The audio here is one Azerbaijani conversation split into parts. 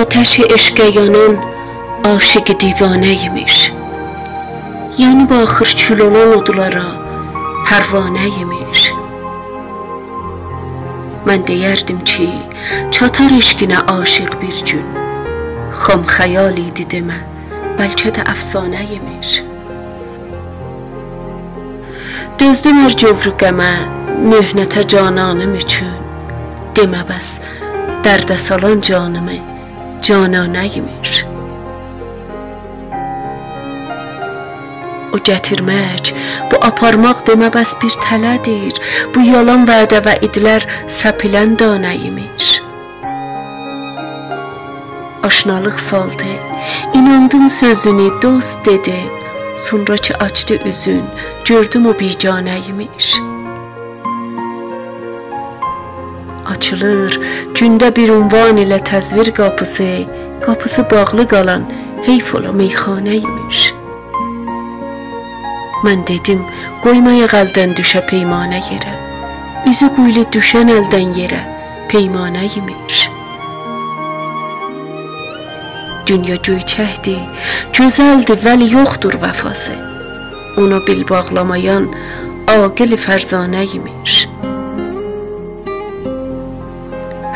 ateş eşqəyanın aşıqı divanəymiş. Yəni baxır kül olan odlara pərvanəymiş. Mən deyərdim ki, çatar eşqinə aşiq bir gün. Xam xəyal idi demə, bəlkə də əfsanəymiş. Dözdüm hər cövrü qəmə, möhnətə cananım üçün. Demə bəs, dərdə salan canımı cananəymiş. O gətirmək, bu aparmaq demə bəs bir tələdir. Bu yalan vədə və idlər səpilən danəymiş. Aşnalıq saldı, inandım sözünü dost dedi. Sonra ki açdı üzün, gördüm o bicanəymiş. Açılır gündə bir ünvan ilə təzvir qapısı, qapısı bağlı qalan heyf ola meyxanəymiş. Mən dedim, qoymayaq əldən düşə peymanə yerə. Üzü quylu düşən əldən yerə peymanəymiş. Dünya göyçəkdir, gözəldir, vəli yoxdur vəfası. Ona bil bağlamayan aqil fərzanəymiş.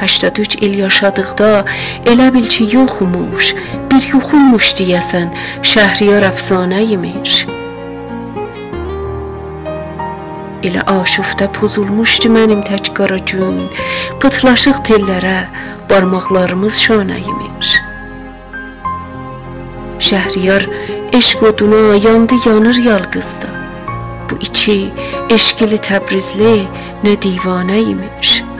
83 il yaşadıqda elə bil ki yoxmuş, bir yuxuymuş deyəsən, Şəhriyar əfsanəymiş. Elə aşufdə pozulmuşdu mənim tək qara gün, pıtlaşıq tellərə barmaqlarımız şanəymiş. Şəhriyar eşq oduna yandı yanır yalqızda. Bu iki eşqili Təbrizli nə divanəymiş.